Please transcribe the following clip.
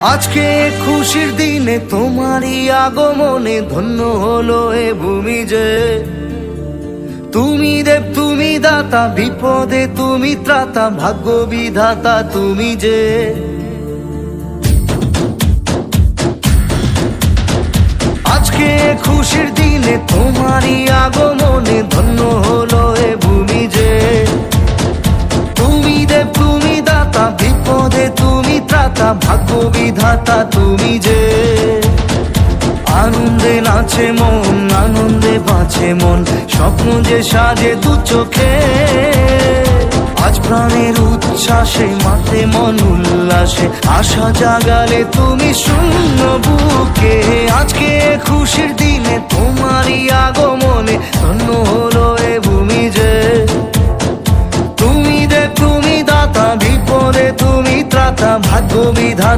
আজকে খুশির দিনে তোমারই আগমনে ধন্য হলো এ ভূমি যে। তুমি দেব তুমি দাতা, বিপদে তুমি ত্রাতা, ভাগ্য বিধাতা তুমি যে। আজকে খুশির দিনে তোমারই আগমনে ধন্য হলো এ ভূমি যে। তুমি দেব তুমি দাতা, বিপদে তুমি ত্রাতা, ভাগ্য বিধাতা তুমি যে। আনন্দে নাচে মন, আনন্দে বাঁচে মন, স্বপ্ন যে সাজে দু চোখে। আজ প্রাণের উচ্ছ্বাসে মাতে মন উল্লাসে, আশা জাগালে তুমি শূন্য বুকে। আজকে খুশির দিনে তোমারই আগমনে ধন্য হলো এ ভূমি যে। তুমি দেব তুমি দাতা, বিপদে তুমি ত্রাতা, ভাগ্য বিধাতা।